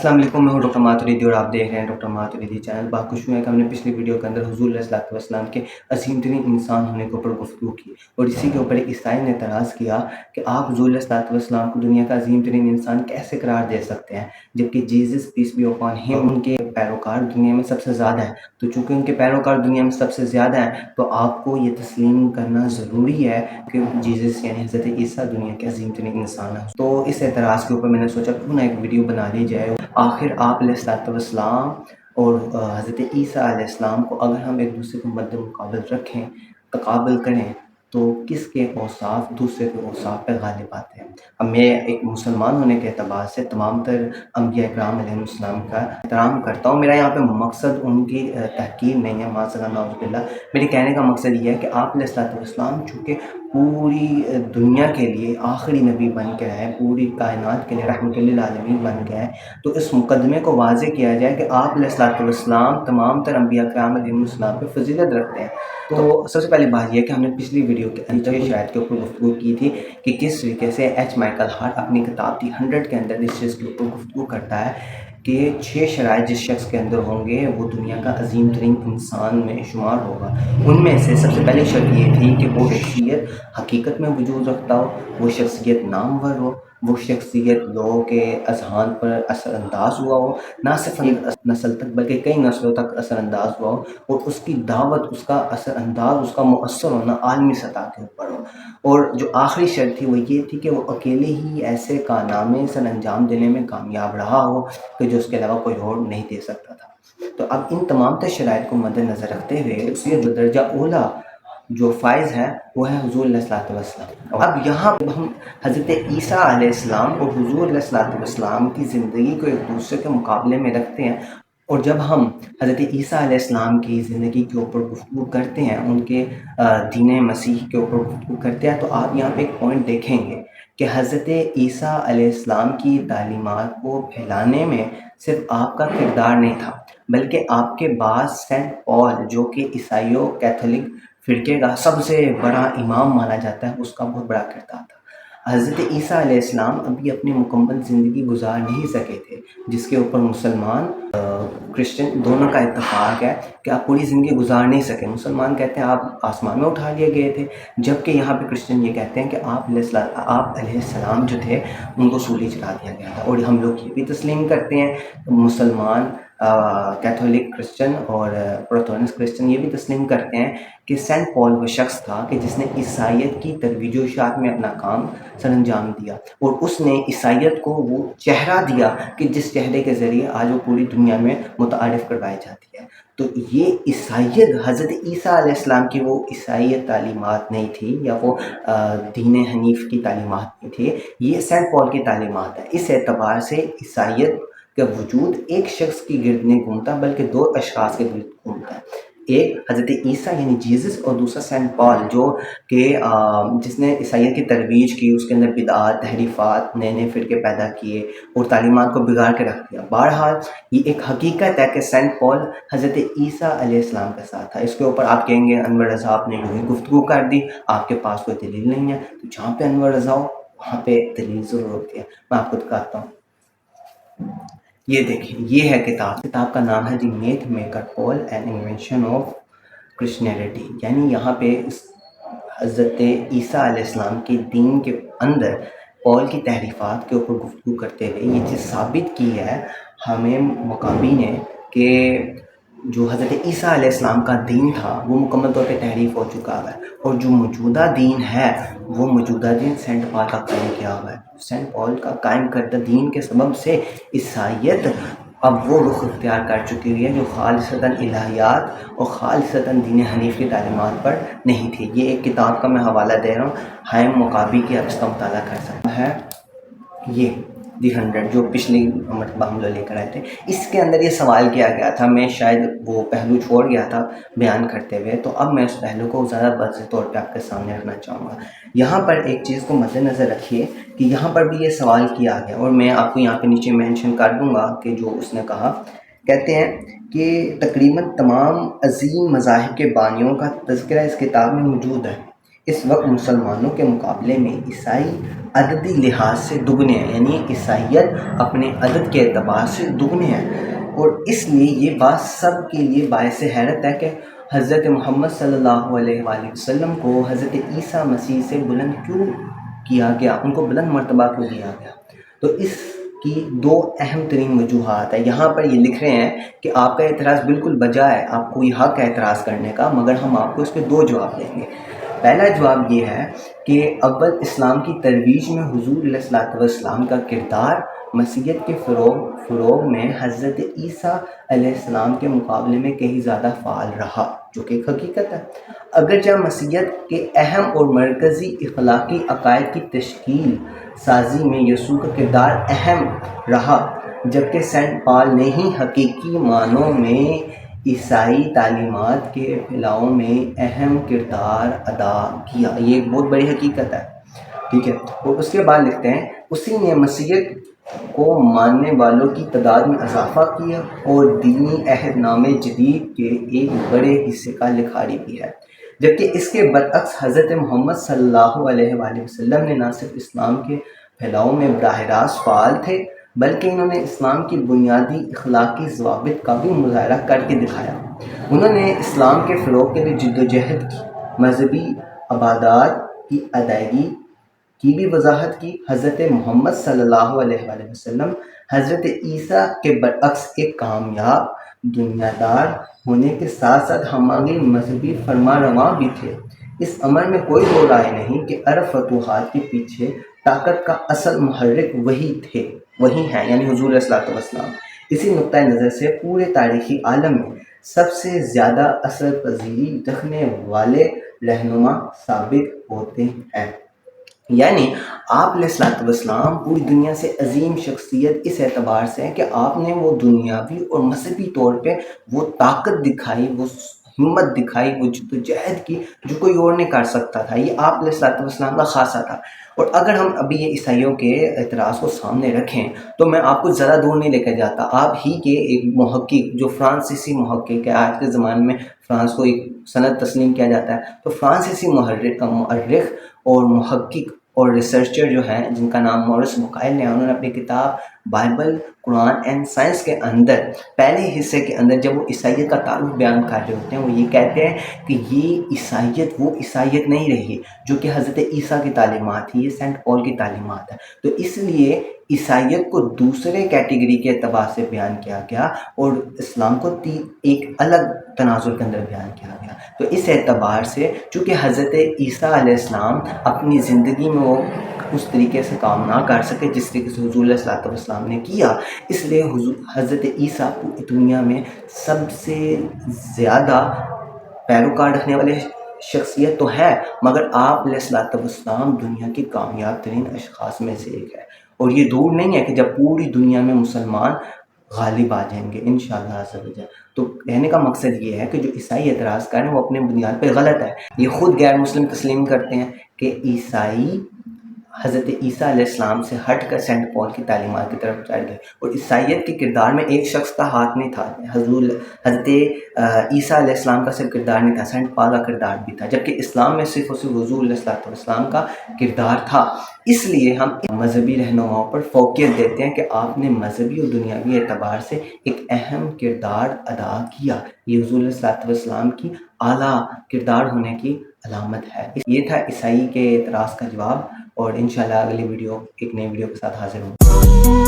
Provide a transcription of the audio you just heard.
अस्सलाम वालेकुम, मैं हूं डॉक्टर मातुरीदी और आप देख रहे हैं डॉक्टर मातुरीदी चैनल। बात खुश हुआ है कि हमने पिछली वीडियो के अंदर हुज़ूर अलैहिस्सलातु वस्सलाम के अज़ीम तरीन इंसान होने के ऊपर गुफ्तगू की और इसी के ऊपर एक ईसाई ने एतराज़ किया कि आप हुज़ूर अलैहिस्सलातु वस्सलाम को दुनिया का अज़ीम तरीन इंसान कैसे करार दे सकते हैं, जबकि Jesus peace be upon him उनके पैरोकार दुनिया में सबसे ज़्यादा हैं। तो चूँकि उनके पैरोकार दुनिया में सबसे ज़्यादा हैं, तो आपको ये तस्लीम करना ज़रूरी है कि जीसस यानी हज़रत ईसा दुनिया के अज़ीम तरीन इंसान हैं। तो इस एतराज़ के ऊपर मैंने सोचा क्यों ना एक वीडियो बना ली जाए। आखिर आप अलैहिस्सलाम और हज़रत ईसा अलैहिस्सलाम को अगर हम एक दूसरे को मद्दे मुक़ाबिल रखें, तक़ाबुल करें, तो किसके औसाफ़ दूसरे के औसाफ़ पे गालिब आते हैं। अब मैं एक मुसलमान होने के एतबार से तमाम तर अंबिया इकराम अलैहिस्सलाम का एहतराम करता हूँ। मेरा यहाँ पे मकसद उनकी तहक़ीर नहीं है, माज़अल्लाह नऊज़ुबिल्लाह। मेरे कहने का मकसद ये है कि आप अलैहिस्सलाम चूँकि पूरी दुनिया के लिए आखिरी नबी बन के आए, पूरी कायनात के लिए रहमतुल लिल आलमीन बन के आए, तो इस मुकदमे को वाज़ेह किया जाए कि आप अलैहिस्सलाम तमाम तर अंबिया किराम अलैहिस्सलाम पे फ़ज़ीलत रखते हैं। तो सबसे पहली बात ये है कि हमने पिछली वीडियो के अंदर शायद के ऊपर गुफ्तगू की थी कि किस तरीके से एच माइकल हार्ट अपनी किताब दी 100 के अंदर इस चीज़ के ऊपर गुफ्तगू करता है कि 6 शराइत जिस शख्स के अंदर होंगे वो दुनिया का अज़ीम तरीन इंसान में शुमार होगा। उनमें से सबसे पहली शर्त ये थी कि वो शख्सियत हकीकत में वजूद रखता हो, वो शख्सियत नामवर हो, वो शख्सियत लोगों के अज़हान पर असरअंदाज हुआ हो, ना सिर्फ एक नस्ल तक बल्कि कई नस्लों तक असरअंदाज हुआ हो, और उसकी दावत, उसका असरअंदाज, उसका मुअस्सर होना आलमी सतह के ऊपर हो। और जो आखिरी शर्त थी वो ये थी कि वो अकेले ही ऐसे कारनामे सर अंजाम देने में कामयाब रहा हो कि जो उसके अलावा कोई और नहीं दे सकता था। तो अब इन तमाम तर शराइत को मद्देनज़र रखते हुए शख्सियत दर्जा ओला जो फ़ाइज़ है वो है हुज़ूर अलैहिस्सलातु वस्सलाम। अब यहाँ पे हम हज़रत ईसा अलैहिस्सलाम और हुज़ूर अलैहिस्सलातु वस्सलाम की ज़िंदगी को एक दूसरे के मुकाबले में रखते हैं, और जब हम हज़रत ईसा अलैहिस्सलाम की ज़िंदगी के ऊपर गुफ्तगू करते हैं, उनके दीन मसीह के ऊपर गुफ्तगू करते हैं, तो आप यहाँ पे एक पॉइंट देखेंगे कि हज़रत ईसा अलैहिस्सलाम की तालीमात को फैलाने में सिर्फ आपका किरदार नहीं था, बल्कि आपके बाद सेंट पॉल जो कि ईसाइयों कैथोलिक फ़िरके का सबसे बड़ा इमाम माना जाता है, उसका बहुत बड़ा किरदार था। हज़रत ईसा अलैहिस्सलाम अभी अपनी मुकम्मल ज़िंदगी गुजार नहीं सके थे, जिसके ऊपर मुसलमान क्रिश्चियन दोनों का इत्तफ़ाक़ है कि आप पूरी ज़िंदगी गुजार नहीं सके। मुसलमान कहते हैं आप आसमान में उठा लिए गए थे, जबकि यहाँ पे क्रिश्चियन ये कहते हैं कि आप अलैहिस्सलाम जो थे उनको सूली चढ़ा दिया गया था। और हम लोग ये भी तस्लीम करते हैं, मुसलमान कैथोलिक क्रिश्चियन और प्रोटेस्टेंट क्रिश्चियन ये भी तस्लीम करते हैं कि सेंट पॉल वो शख्स था कि जिसने ईसाइयत की तरवीज व इशाअत में अपना काम सरअंजाम दिया, और उसने ईसाइयत को वो चेहरा दिया कि जिस चेहरे के ज़रिए आज वो पूरी दुनिया में मुतारिफ़ करवाई जाती है। तो ये ईसाइयत हज़रत ईसा अलैहिस्सलाम की वो ईसाइयत तालीमात नहीं थी, या वो दीन हनीफ की तालीमात नहीं थी, ये सेंट पॉल की तालीमात है। इस एतबार से ईसाइयत का वजूद एक शख्स की गिर्द नहीं घूमता, बल्कि दो अशख़ास के गिर्द घूमता है। एक हज़रत ईसा यानी जीसस, और दूसरा सेंट पॉल जो कि जिसने ईसाइयत की तरवीज की, उसके अंदर बिदअत, तहरीफ़ात, नए नए फ़िरके पैदा किए और तालीमात को बिगाड़ के रख दिया। बहरहाल ये एक हकीकत है कि सेंट पॉल हज़रत ईसा अलैहिस्सलाम के साथ था। इसके ऊपर आप कहेंगे अनवर रज़ा आपने यूँ ही गुफ्तगू कर दी, आपके पास कोई दलील नहीं है। तो जहाँ पे अनवर रज़ा हो वहाँ पे दलील ज़रूर होती है। मैं आपको दिखाता हूँ, ये देखिए, ये है किताब का नाम है the myth maker Paul an invention of Christianity. यानी यहाँ पे हज़रत ईसा अलैहिस्सलाम के दीन के अंदर पॉल की तहरीफ़ात के ऊपर गुफ्तगू करते हुए ये चीज़ साबित की है हमें मकामी ने कि जो हज़रत ईसा अलैहिस्सलाम का दीन था वो मुकम्मल तौर पे तहरीफ़ हो चुका है, और जो मौजूदा दीन है वो मौजूदा दीन सेंट पॉल का कायम किया हुआ है। सेंट पॉल का कायम करदा दीन के सबब से ईसाइयत अब वो रुख इख्तियार कर चुकी हुई है जो खालिसतन इलाहियात और खालिसतन दीन हनीफ की तालीमात पर नहीं थी। ये एक किताब का मैं हवाला दे रहा हूँ, हाइम मुकाबी की, आप इसका मुताला कर सकते हैं। ये दी 100 जो पिछली मरतबा हम लोग लेकर आए थे, इसके अंदर ये सवाल किया गया था, मैं शायद वो पहलू छोड़ गया था बयान करते हुए, तो अब मैं उस पहलू को ज़्यादा वाज़ेह तौर पे आपके सामने रखना चाहूँगा। यहाँ पर एक चीज़ को मद्देनज़र रखिए कि यहाँ पर भी ये सवाल किया गया, और मैं आपको यहाँ पे नीचे मेंशन कर दूँगा कि जो उसने कहा। कहते हैं कि तकरीबन तमाम अज़ीम मज़ाहिब के बानियों का तज़किरा इस किताब में मौजूद है। اس وقت مسلمانوں کے مقابلے میں عیسائی عددی لحاظ سے دگنے ہیں، یعنی عیسائیت اپنے عدد کے اعتبار سے دگنے ہیں، اور اس لیے یہ بات سب کے لیے باعث حیرت ہے کہ حضرت محمد صلی اللہ علیہ وآلہ وسلم کو حضرت عیسیٰ مسیح سے بلند کیوں کیا گیا، ان کو بلند مرتبہ کیوں دیا گیا۔ تو اس کی دو اہم ترین وجوہات ہیں۔ یہاں پر یہ لکھ رہے ہیں کہ آپ کا اعتراض بالکل بجا ہے، آپ کو یہ حق ہے اعتراض کرنے کا، مگر ہم آپ کو اس کے دو جواب دیں گے۔ پہلا جواب یہ ہے کہ اول اسلام کی ترویج میں حضور علیہ الصلوۃ والسلام کا کردار مسیحیت کے فروغ میں حضرت عیسیٰ علیہ السلام کے مقابلے میں کہیں زیادہ فعال رہا، جو کہ ایک حقیقت ہے۔ اگرچہ مسیحیت کے اہم اور مرکزی اخلاقی عقائد کی تشکیل سازی میں یسوع کا کردار اہم رہا، جبکہ سینٹ پال نے ہی حقیقی معنوں میں عیسائی تعلیمات کے پھیلاؤ میں اہم کردار ادا کیا۔ یہ ایک بہت بڑی حقیقت ہے، ٹھیک ہے۔ اور اس کے بعد لکھتے ہیں اسی نے مسیحیت کو ماننے والوں کی تعداد میں اضافہ کیا اور دینی عہد نامے جدید کے ایک بڑے حصے کا لکھاری بھی ہے، جبکہ اس کے برعکس حضرت محمد صلی اللہ علیہ وآلہ وسلم نے نہ صرف اسلام کے پھیلاؤ میں براہ راست فعال تھے، بلکہ انہوں نے اسلام کی بنیادی اخلاقی ضوابط کا بھی مظاہرہ کر کے دکھایا۔ انہوں نے اسلام کے فروغ کے لیے جد و جہد کی، مذہبی عبادات کی ادائیگی کی بھی وضاحت کی۔ حضرت محمد صلی اللہ علیہ وآلہ وسلم حضرت عیسیٰ کے برعکس ایک کامیاب دنیا دار ہونے کے ساتھ ساتھ ہماری مذہبی فرما رواں بھی تھے۔ اس امر میں کوئی دو رائے نہیں کہ عرب فتوحات کے پیچھے طاقت کا اصل محرک وہی ہیں، یعنی حضور علیہ الصلوۃ والسلام۔ اسی نقطۂ نظر سے پورے تاریخی عالم میں سب سے زیادہ اثر پذیری رکھنے والے رہنما ثابت ہوتے ہیں، یعنی آپ علیہ الصلوۃ والسلام پوری دنیا سے عظیم شخصیت اس اعتبار سے ہے کہ آپ نے وہ دنیاوی اور مذہبی طور پہ وہ طاقت دکھائی، وہ ہمت دکھائی، وہ جدوجہد کی جو کوئی اور نہیں کر سکتا تھا۔ یہ آپ علیہ الصلوۃ والسلام کا خاصہ تھا۔ اور اگر ہم ابھی یہ عیسائیوں کے اعتراض کو سامنے رکھیں تو میں آپ کو ذرا دور نہیں لے کے جاتا۔ آپ ہی کے ایک محقق جو فرانسیسی محقق ہے، آج کے زمانے میں فرانس کو ایک سند تسلیم کیا جاتا ہے، تو فرانسیسی مؤرخ اور محقق اور ریسرچر جو ہیں جن کا نام مورس بکائل ہے، انہوں نے اپنی کتاب بائبل قرآن اینڈ سائنس کے اندر پہلے حصے کے اندر جب وہ عیسائیت کا تعارف بیان کر رہے ہوتے ہیں، وہ یہ کہتے ہیں کہ یہ عیسائیت وہ عیسائیت نہیں رہی جو کہ حضرت عیسیٰ کی تعلیمات تھی، یہ سینٹ پال کی تعلیمات ہے۔ تو اس لیے عیسائیت کو دوسرے کیٹیگری کے اعتبار سے بیان کیا گیا اور اسلام کو ایک الگ تناظر کے اندر بیان کیا گیا۔ تو اس اعتبار سے چونکہ حضرت عیسیٰ علیہ السلام اپنی زندگی میں وہ اس طریقے سے کام نہ کر سکے جس طریقے سے حضور علیہ الصلوۃ والسلام نے کیا، اس لیے حضرت عیسیٰ پوری دنیا میں سب سے زیادہ پیروکار رکھنے والے شخصیت تو ہے، مگر آپ علیہ الصلوۃ والسلام دنیا کے کامیاب ترین اشخاص میں سے ایک ہے۔ اور یہ دور نہیں ہے کہ جب پوری دنیا میں مسلمان غالب آ جائیں گے انشاءاللہ عز و جل۔ تو کہنے کا مقصد یہ ہے کہ جو عیسائی اعتراض کر رہے ہیں وہ اپنے بنیاد پہ غلط ہے۔ یہ خود غیر مسلم تسلیم کرتے ہیں کہ عیسائی حضرت عیسیٰ علیہ السلام سے ہٹ کر سینٹ پال کی تعلیمات کی طرف چڑھ گئے، اور عیسائیت کے کردار میں ایک شخص کا ہاتھ نہیں تھا۔ حضرت عیسیٰ علیہ السلام کا صرف کردار نہیں تھا، سینٹ پال کا کردار بھی تھا، جبکہ اسلام میں صرف اور صرف حضور علیہ الصلوۃ والسلام کا کردار تھا۔ اس لیے ہم مذہبی رہنماؤں پر فوقیت دیتے ہیں کہ آپ نے مذہبی اور دنیاوی اعتبار سے ایک اہم کردار ادا کیا۔ یہ حضور علیہ الصلوۃ والسلام کی اعلیٰ کردار ہونے کی علامت ہے۔ یہ تھا عیسائی کے اعتراض کا جواب، اور انشاءاللہ اگلی ویڈیو ایک نئی ویڈیو کے ساتھ حاضر ہوں۔